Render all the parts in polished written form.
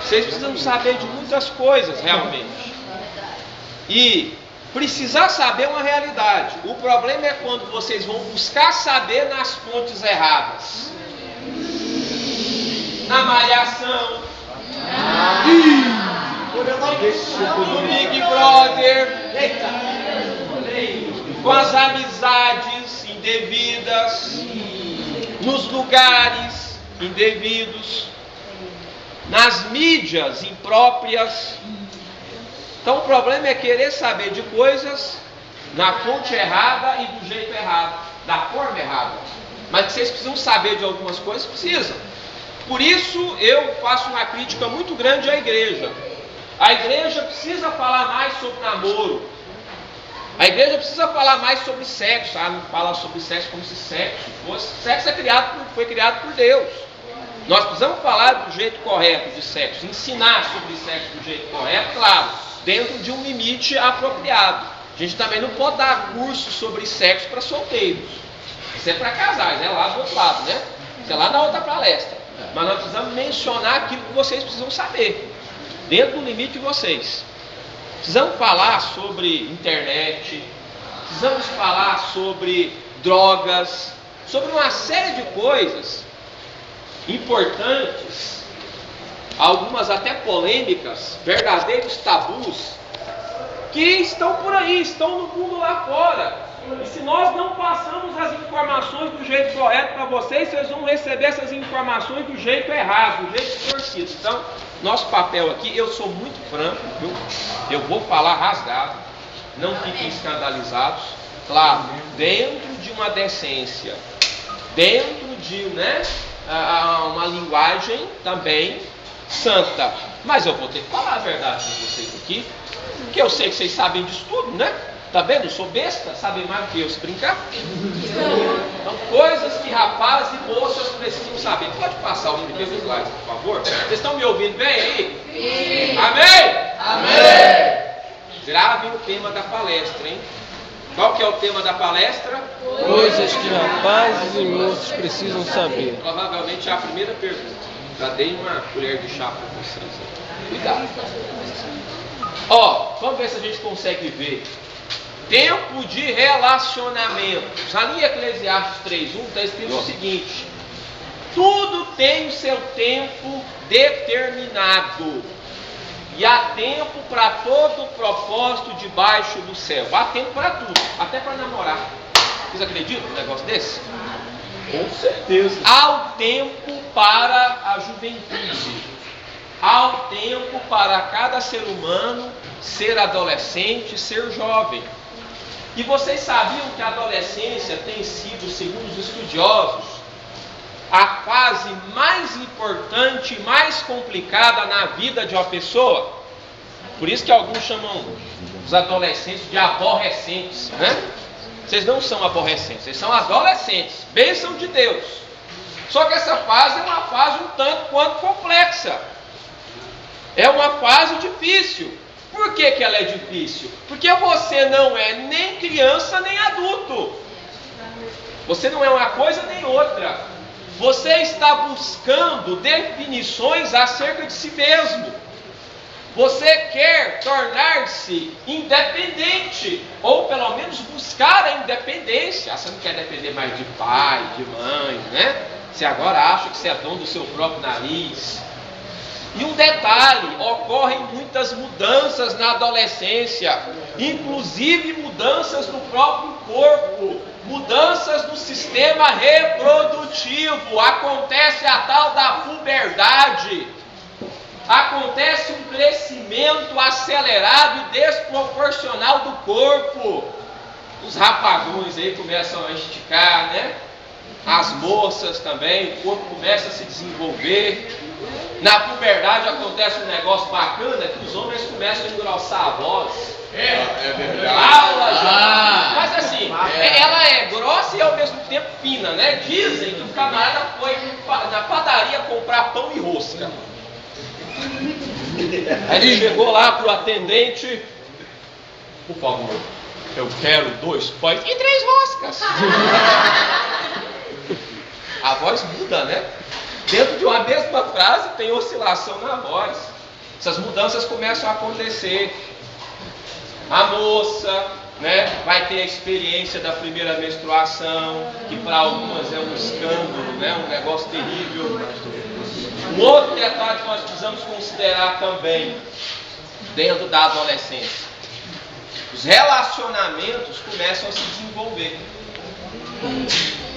Vocês precisam saber de muitas coisas, realmente. E precisar saber é uma realidade. O problema é quando vocês vão buscar saber nas fontes erradas. Na malhação. No Big Brother. Com as amizades indevidas. Nos lugares indevidos. Nas mídias impróprias. Então o problema é querer saber de coisas na fonte errada e do jeito errado, da forma errada. Mas vocês precisam saber de algumas coisas, precisam. Por isso eu faço uma crítica muito grande à igreja. A igreja precisa falar mais sobre namoro. A igreja precisa falar mais sobre sexo. Não fala sobre sexo como se sexo fosse. Sexo foi criado por Deus. Nós precisamos falar do jeito correto de sexo, ensinar sobre sexo do jeito correto, claro, dentro de um limite apropriado. A gente também não pode dar curso sobre sexo para solteiros. Isso é para casais, é lá do outro lado, né? Isso é lá na outra palestra. Mas nós precisamos mencionar aquilo que vocês precisam saber, dentro do limite de vocês. Precisamos falar sobre internet, precisamos falar sobre drogas, sobre uma série de coisas importantes, algumas até polêmicas, verdadeiros tabus, que estão por aí, estão no mundo lá fora. E se nós não passamos as informações do jeito correto para vocês, vocês vão receber essas informações do jeito errado, do jeito torcido. Então, nosso papel aqui, eu sou muito franco, viu? Eu vou falar rasgado, não fiquem escandalizados, claro, dentro de uma decência, dentro de, uma linguagem também santa. Mas eu vou ter que falar a verdade com vocês aqui, porque eu sei que vocês sabem disso tudo, né? Tá vendo? Eu sou besta, sabem mais do que eu se brincar. Então, coisas que rapazes e moças precisam saber. Pode passar os primeiros slides, por favor? Vocês estão me ouvindo bem aí? Sim. Amém? Amém! Gravem o tema da palestra, hein? Qual que é o tema da palestra? Coisas que rapazes e moças precisam saber. Provavelmente é a primeira pergunta. Já dei uma colher de chá para vocês. Cuidado. Vamos ver se a gente consegue ver. Tempo de relacionamentos. Na linha Eclesiastes 3:1 está escrito o seguinte: tudo tem o seu tempo determinado, e há tempo para todo o propósito debaixo do céu. Há tempo para tudo, até para namorar. Vocês acreditam num negócio desse? Com certeza. Há o tempo para a juventude. Há o tempo para cada ser humano ser adolescente, ser jovem. E vocês sabiam que a adolescência tem sido, segundo os estudiosos, a fase mais importante e mais complicada na vida de uma pessoa? Por isso que alguns chamam os adolescentes de aborrecentes, né? Vocês não são aborrecentes, vocês são adolescentes, bênção de Deus. Só que essa fase é uma fase um tanto quanto complexa. É uma fase difícil. Por que ela é difícil? Porque você não é nem criança nem adulto. Você não é uma coisa nem outra. Você está buscando definições acerca de si mesmo. Você quer tornar-se independente, ou pelo menos buscar a independência. Você não quer depender mais de pai, de mãe, né? Você agora acha que você é dono do seu próprio nariz. E um detalhe, ocorrem muitas mudanças na adolescência, inclusive mudanças no próprio corpo, mudanças no sistema reprodutivo. Acontece a tal da puberdade, acontece um crescimento acelerado e desproporcional do corpo. Os rapagões aí começam a esticar, né? As moças também, o corpo começa a se desenvolver. Na puberdade acontece um negócio bacana, que os homens começam a engrossar a voz. É verdade. Mas assim, ela é grossa e ao mesmo tempo fina, né? Dizem que o camarada foi na padaria comprar pão e rosca. Aí ele chegou lá pro atendente: por favor, eu quero 2 pães e 3 roscas. A voz muda, né? Dentro de uma mesma frase tem oscilação na voz. essas mudanças começam a acontecer. A moça, né, vai ter a experiência da primeira menstruação, que para algumas é um escândalo, né, um negócio terrível. Um outro detalhe que nós precisamos considerar também, dentro da adolescência: os relacionamentos começam a se desenvolver.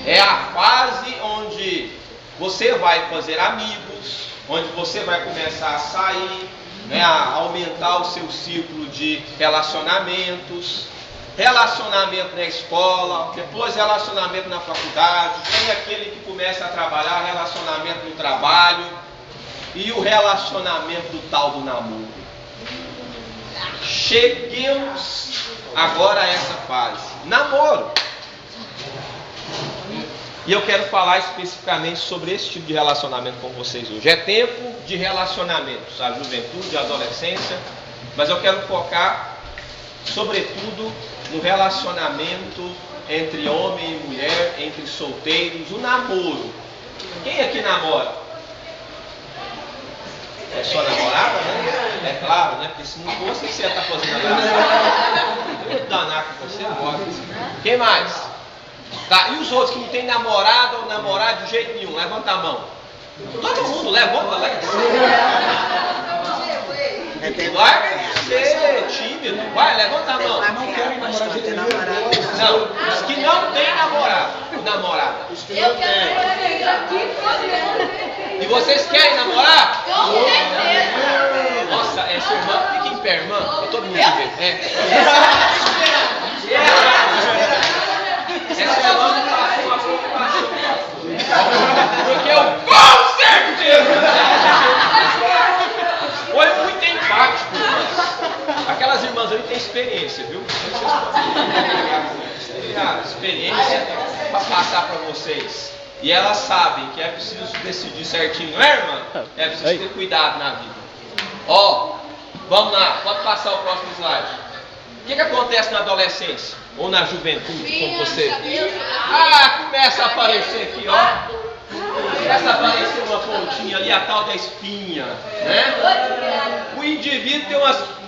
É a fase onde você vai fazer amigos, onde você vai começar a sair, né, a aumentar o seu ciclo de relacionamentos. Relacionamento na escola, depois relacionamento na faculdade, tem aquele que começa a trabalhar, relacionamento no trabalho, e o relacionamento do tal do namoro. Cheguemos agora a essa fase, namoro. E eu quero falar especificamente sobre esse tipo de relacionamento com vocês hoje. É tempo de relacionamentos, a juventude, a adolescência, mas eu quero focar sobretudo no relacionamento entre homem e mulher, entre solteiros, o namoro. Quem aqui namora? É só namorada, né? É claro, né? Porque se não fosse, você ia estar fazendo namorada. Eu danar com você agora. Quem mais? Tá, e os outros que não tem namorada ou namorado de jeito nenhum? Levanta a mão. Todo mundo, levanta, Larga de ser tímido. Vai, levanta a mão. Não, os que não tem namorado. Os que não tem. E vocês querem namorar? Com certeza. Nossa, essa irmã fica em pé, irmã. Todo mundo vê. Essa irmã não passou uma preocupação. Porque eu com certeza. Foi muito empático. Aquelas irmãs ali têm experiência, viu? Experiência para passar para vocês. E elas sabem que é preciso decidir certinho, não é, irmã? É preciso ter cuidado na vida. Ó, vamos lá, pode passar o próximo slide. O que acontece na adolescência? Ou na juventude, com você? Começa a aparecer aqui, ó. Começa a aparecer uma pontinha ali, a tal da espinha, né? O indivíduo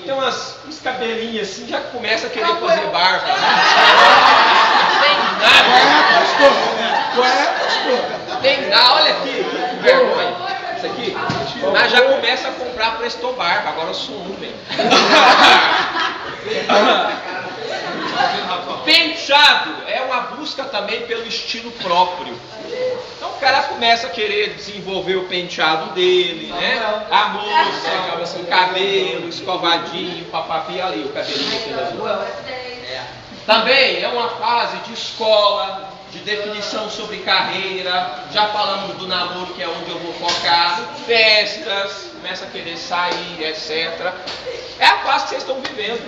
tem uns cabelinhos assim, já começa a querer fazer barba. Tem nada. Tem nada, olha aqui, que vergonha. Isso aqui, mas já começa a comprar Presto Barba, agora eu sou homem. Penteado é uma busca também pelo estilo próprio. Então o cara começa a querer desenvolver o penteado dele, né? A moça, o cabelo, escovadinho, papapi ali, o cabelinho aqui das ruas. Também é uma fase de escola, de definição sobre carreira. Já falamos do namoro, que é onde eu vou focar. Festas, começa a querer sair, etc. É a fase que vocês estão vivendo.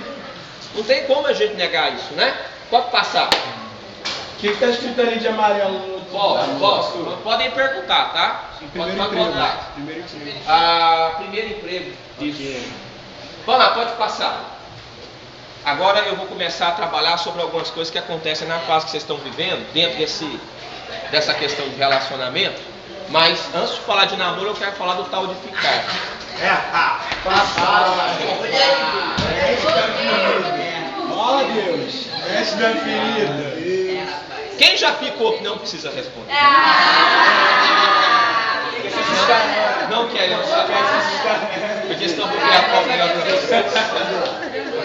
Não tem como a gente negar isso, né? Pode passar. O que está escrito ali de amarelo? Posso. Podem perguntar, tá? Pode perguntar. Primeiro emprego. Isso. Vamos lá, pode passar. Agora eu vou começar a trabalhar sobre algumas coisas que acontecem na fase que vocês estão vivendo, dentro dessa questão de relacionamento. Mas antes de falar de namoro, eu quero falar do tal de ficar. Ó Deus, mexe na ferida. Quem já ficou que não precisa responder? Não querem saber. Porque estão por criar problema para vocês.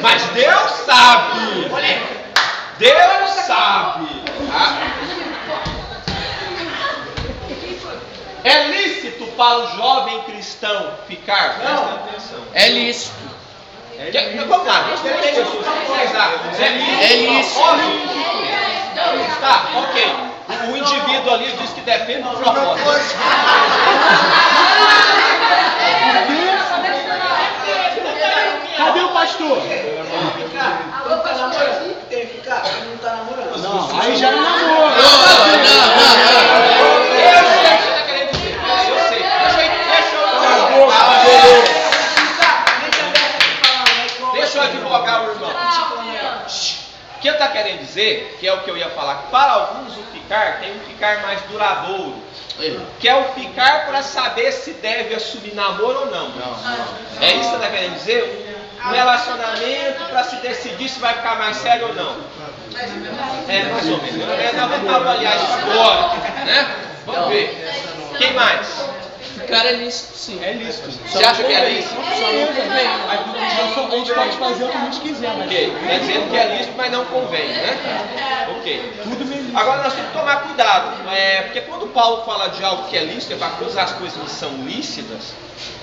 Mas Deus sabe. Deus sabe. É lícito para o jovem cristão ficar? Presta atenção. É lícito. Vamos lá, nós temos pessoas que vocês acham. É lícito. Tá, ok. O indivíduo ali diz que depende do propósito. Cadê o pastor? Tem que ficar, não tá namorando. Não, aí já é namoro. Eu sei o que você está querendo dizer. Eu sei. Deixa eu advogar o irmão. O que ele está querendo dizer, que é o que eu ia falar, que para alguns o ficar ficar, tem um ficar mais duradouro. Que é o ficar para saber se deve assumir namoro ou não. É isso que você está querendo dizer? Um relacionamento para se decidir se vai ficar mais sério ou não. É, mais ou menos. Nós vamos avaliar isso agora, né? Vamos ver. Quem mais? Ficar é lícito, sim. É lícito. Você acha que é lícito? A gente pode fazer o que a gente quiser, mas... Ok, quer dizer que é lícito, mas não convém, né? Ok. Tudo bem lícito. Agora nós temos que tomar cuidado, porque quando Paulo fala de algo que é lícito, é para todas as coisas que são lícitas,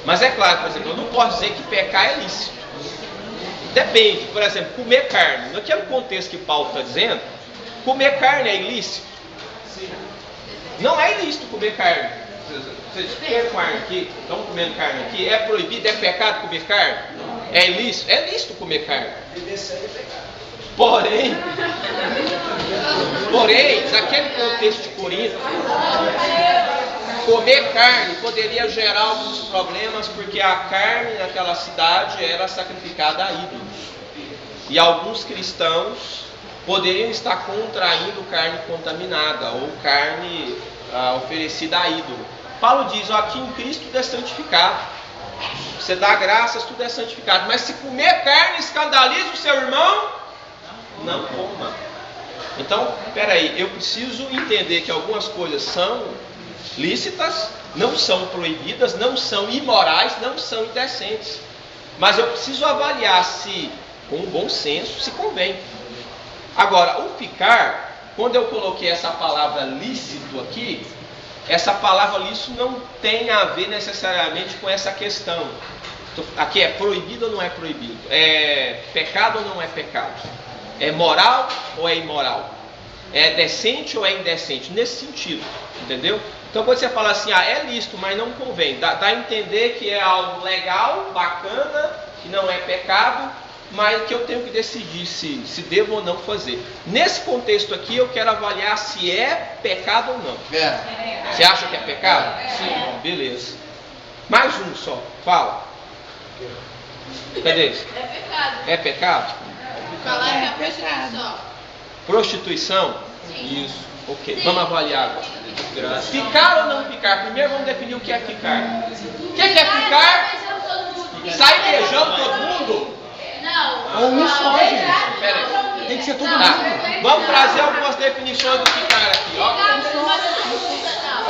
mas é claro, por exemplo, eu não posso dizer que pecar é lícito. Depende, por exemplo, comer carne. Naquele contexto que Paulo está dizendo, comer carne é ilícito? Não é ilícito comer carne. Vocês comem carne aqui, estão comendo carne aqui, é proibido, é pecado comer carne? É ilícito? É lícito comer carne. Porém, naquele contexto de Corinto, comer carne poderia gerar alguns problemas, porque a carne naquela cidade era sacrificada a ídolos. E alguns cristãos poderiam estar contraindo carne contaminada ou carne oferecida a ídolo. Paulo diz, aqui em Cristo tudo é santificado. Você dá graças, tudo é santificado. Mas se comer carne escandaliza o seu irmão, não coma. Então, peraí, eu preciso entender que algumas coisas são lícitas, não são proibidas, não são imorais, não são indecentes. Mas eu preciso avaliar se, com bom senso, se convém. Agora, o ficar, quando eu coloquei essa palavra lícito aqui, essa palavra lícito não tem a ver necessariamente com essa questão. Aqui é proibido ou não é proibido? É pecado ou não é pecado? É moral ou é imoral? É decente ou é indecente? Nesse sentido, entendeu? Então quando você fala assim, é lícito, mas não convém, dá a entender que é algo legal, bacana, que não é pecado, mas que eu tenho que decidir se devo ou não fazer. Nesse contexto aqui eu quero avaliar se é pecado ou não. Você acha que é pecado? Sim. Beleza. Mais um só, fala. Cadê esse? É pecado. É pecado? Falar que é prostituição. Prostituição? Sim. Isso. Ok, vamos avaliar agora. Ficar ou não ficar? Primeiro vamos definir o que é ficar. O que é ficar? Sair beijando todo mundo? Não. Ou um só, gente. Pera aí. Tem que ser todo Tá. mundo. Vamos trazer algumas definições do ficar aqui, ó.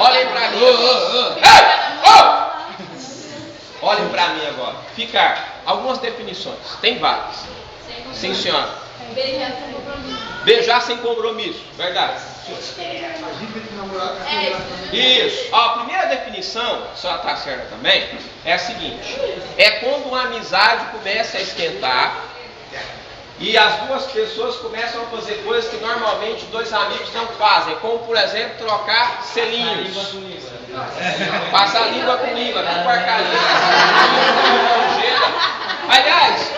Olhem pra mim. Olhem pra mim agora. Ficar. Algumas definições. Tem várias. Sim, senhora. Beijar sem compromisso. Beijar sem compromisso. Verdade. Isso. Ó, a primeira definição, a senhora está certa também, é a seguinte: é quando uma amizade começa a esquentar e as duas pessoas começam a fazer coisas que normalmente dois amigos não fazem, como por exemplo trocar selinhos, passar língua com língua, com porcaria. Aliás,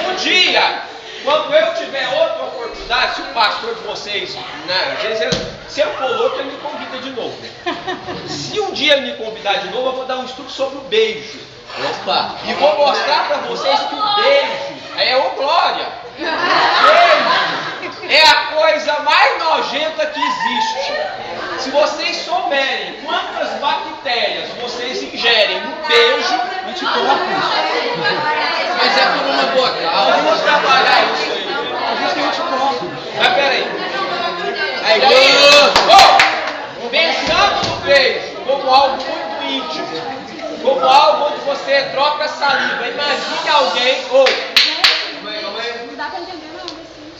um dia, quando eu tiver outra oportunidade, se o pastor de vocês, né, às vezes, se eu for louco, ele me convida de novo. Se um dia ele me convidar de novo, eu vou dar um estudo sobre o beijo. Opa! E vou mostrar para vocês que o beijo glória! O beijo é a coisa mais nojenta que existe. Se vocês souberem quantas bactérias vocês ingerem no beijo, Mas é por uma boa causa. vamos trabalhar isso aí. Mas peraí. Pensando no beijo como algo muito íntimo, como algo onde você troca saliva, imagine alguém,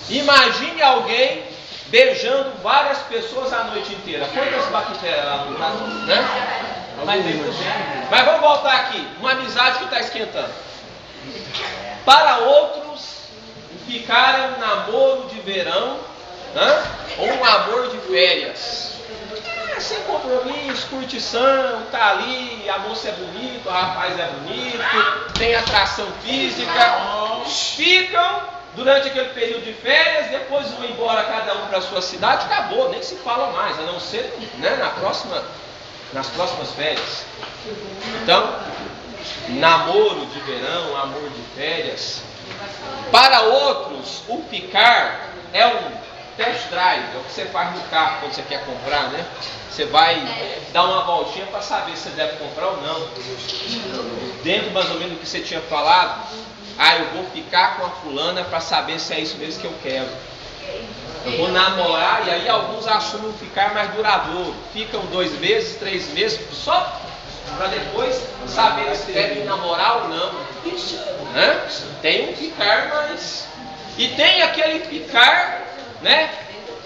imagine alguém beijando várias pessoas a noite inteira. Quantas bactérias lá no caso, né? Mas vamos voltar aqui. Uma amizade que está esquentando. Para outros, ficar é um namoro de verão, né? Ou um amor de férias. Sem compromisso, curtição, tá ali, a moça é bonita, o rapaz é bonito, tem atração física. Ficam durante aquele período de férias, depois vão embora cada um para a sua cidade, acabou, nem se fala mais, a não ser, né, nas próximas férias. Então, namoro de verão, amor de férias. Para outros, o ficar é um test drive, é o que você faz no carro quando você quer comprar, né? Você vai dar uma voltinha para saber se você deve comprar ou não. Dentro mais ou menos do que você tinha falado, eu vou ficar com a fulana para saber se é isso mesmo que eu quero. Eu vou namorar e aí alguns assumem ficar mais duradouro. Ficam 2 meses, 3 meses, só para depois saber se devem namorar ou não. Né? Tem um ficar mais... E tem aquele ficar, né,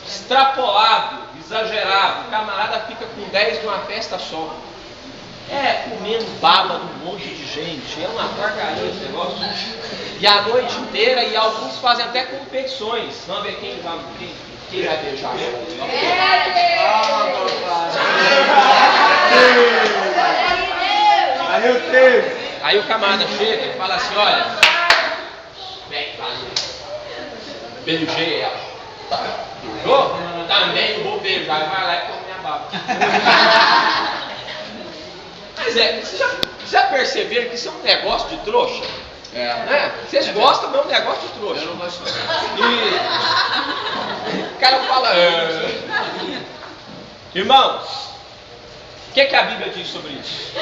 extrapolado, exagerado. O camarada fica com 10 numa festa só. Comendo baba de um monte de gente. É uma porcaria esse negócio. E a noite inteira, e alguns fazem até competições. Vamos ver quem vai beijar. Aí o camarada chega e fala assim, olha, beijei ela. Beijou? Também eu vou beijar. E vai lá e come minha baba. Mas vocês já perceberam que isso é um negócio de trouxa? Né? Vocês gostam mesmo de negócio de trouxa? Eu não gosto. O cara fala... Irmãos, o que a Bíblia diz sobre isso?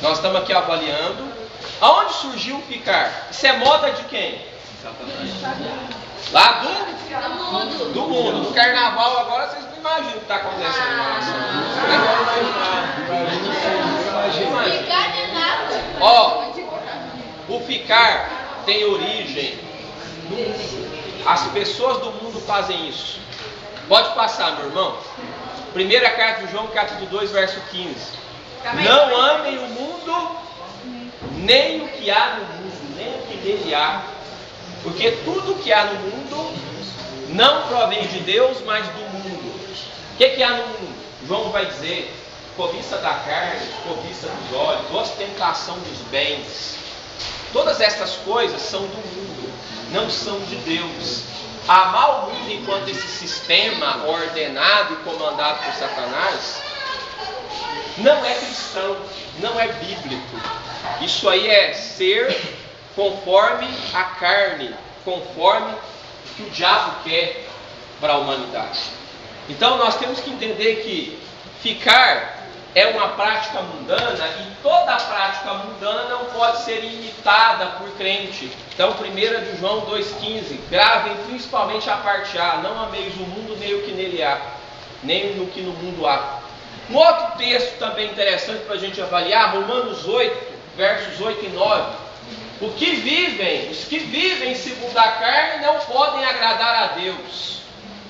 Nós estamos aqui avaliando. Aonde surgiu o ficar? Isso é moda de quem? Lá do mundo. No carnaval agora vocês não imaginam o que está acontecendo lá. Ficar de nada. O ficar tem origem no mundo. As pessoas do mundo fazem isso. Pode passar, meu irmão. Primeira carta de João, capítulo 2, verso 15. Não amem o mundo, nem o que há no mundo, nem o que nele há. Porque tudo que há no mundo não provém de Deus, mas do mundo. O que há no mundo? João vai dizer: cobiça da carne, cobiça dos olhos, ostentação dos bens. Todas estas coisas são do mundo, não são de Deus. Amar o mundo enquanto esse sistema ordenado e comandado por Satanás não é cristão, não é bíblico. Isso aí é ser conforme a carne, conforme o que o diabo quer para a humanidade. Então nós temos que entender que ficar é uma prática mundana e toda prática mundana não pode ser imitada por crente. Então 1 de João 2,15, gravem principalmente a parte A: não ameis o mundo nem o que nele há, nem no que no mundo há. Um outro texto também interessante para a gente avaliar, Romanos 8, versos 8 e 9. Os que vivem segundo a carne não podem agradar a Deus.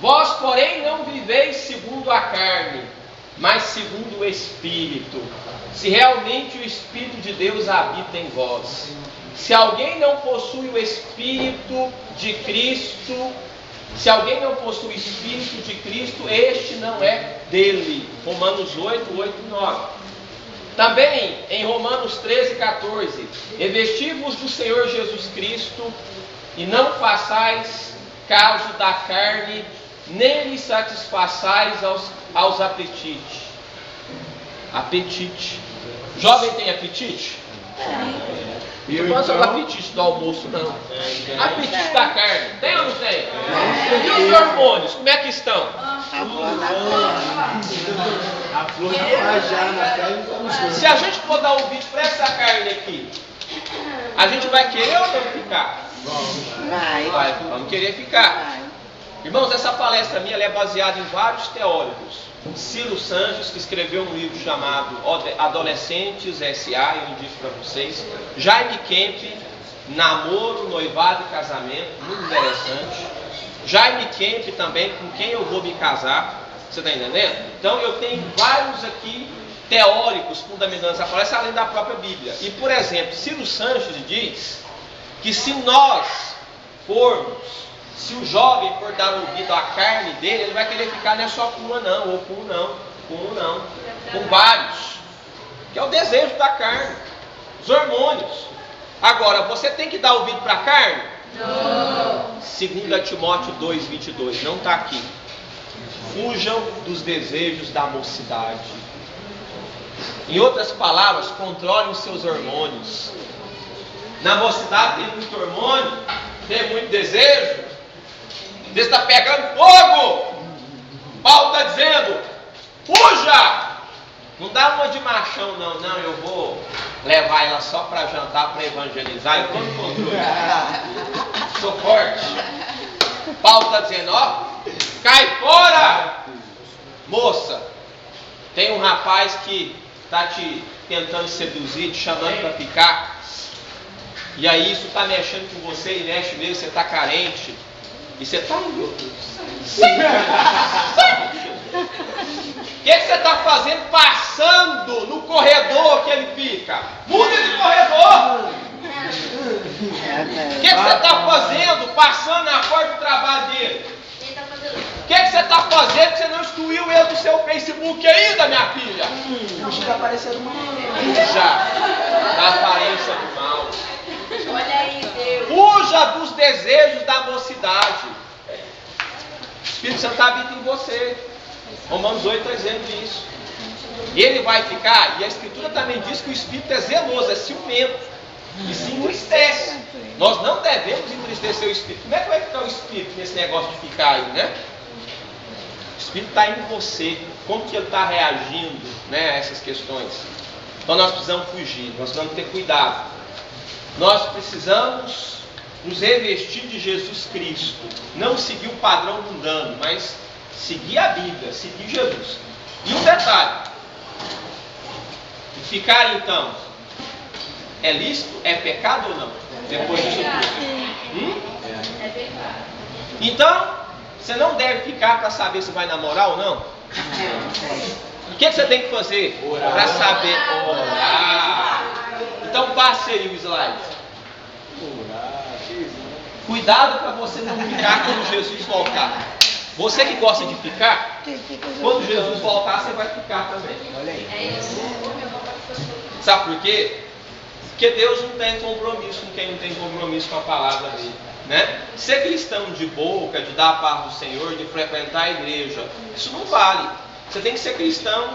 Vós, porém, não viveis segundo a carne, mas segundo o Espírito, se realmente o Espírito de Deus habita em vós. Se alguém não possui o Espírito de Cristo, este não é dele. Romanos 8, 8 e 9. Também em Romanos 13, 14. Revesti-vos do Senhor Jesus Cristo e não façais caso da carne, nem lhe satisfaçais aos apetites. Apetite. Jovem tem apetite? Não pode falar apetite do almoço, não. Apetite da carne. Tem ou não tem? E os hormônios, como é que estão? Se a gente for dar ouvido para essa carne aqui, a gente vai querer ou não ficar? Vamos querer ficar. Irmãos, essa palestra minha ela é baseada em vários teólogos. Ciro Sanches, que escreveu um livro chamado Adolescentes S.A., eu indico para vocês. Jaime Kemp, Namoro, Noivado e Casamento, muito interessante. Jaime Kemp também, com quem eu vou me casar, você está entendendo? Então eu tenho vários aqui teóricos fundamentando essa palestra, além da própria Bíblia. E por exemplo, Ciro Sanches diz que se o jovem for dar ouvido à carne dele, ele vai querer ficar não é só com uma não, ou com um não, com vários, que é o desejo da carne, os hormônios. Agora, você tem que dar ouvido para a carne? Não. 2 Timóteo 2,22, não está aqui. Fujam dos desejos da mocidade. Em outras palavras, controlem os seus hormônios. Na mocidade tem muito hormônio, tem muito desejo. Você está pegando fogo. Paulo está dizendo, fuja. Não dá uma de machão, não. Não, eu vou levar ela só para jantar, para evangelizar. Eu estou no controle. Sou forte. Paulo está dizendo, ó, cai fora. Moça, tem um rapaz que está te tentando seduzir, te chamando para ficar. E aí isso está mexendo com você e mexe mesmo, você está carente. E você está indo. O que você está fazendo passando no corredor que ele fica? Muda de corredor! O que você está fazendo passando na porta do trabalho dele? O que você está fazendo que você não excluiu ele do seu Facebook ainda, minha filha? Acho que tá parecendo uma. Fuja da aparência do mal. Olha aí, Deus. Fuja dos desejos da mocidade. O Espírito Santo habita em você. Romanos 8 está dizendo isso. Ele vai ficar, e a Escritura também diz que o Espírito é zeloso, é ciumento, e se entristece. Nós não devemos entristecer o Espírito. Como é que vai ficar o Espírito nesse negócio de ficar aí, né? O Espírito está em você. Como que ele está reagindo, né, a essas questões? Então nós precisamos fugir, nós precisamos ter cuidado. Nós precisamos nos revestir de Jesus Cristo. Não seguir o padrão mundano, mas seguir a Bíblia, seguir Jesus. E um detalhe. Ficar então, é lícito? É pecado ou não? Depois disso tudo. É pecado. Então, você não deve ficar para saber se vai namorar ou não. O que você tem que fazer para saber? Orar. Então passe aí o slide. Cuidado para você não ficar quando Jesus voltar. Você que gosta de ficar, quando Jesus voltar, você vai ficar também. Sabe por quê? Porque Deus não tem compromisso com quem não tem compromisso com a palavra dele, né? Ser cristão de boca, de dar a paz do Senhor, de frequentar a igreja, isso não vale. Você tem que ser cristão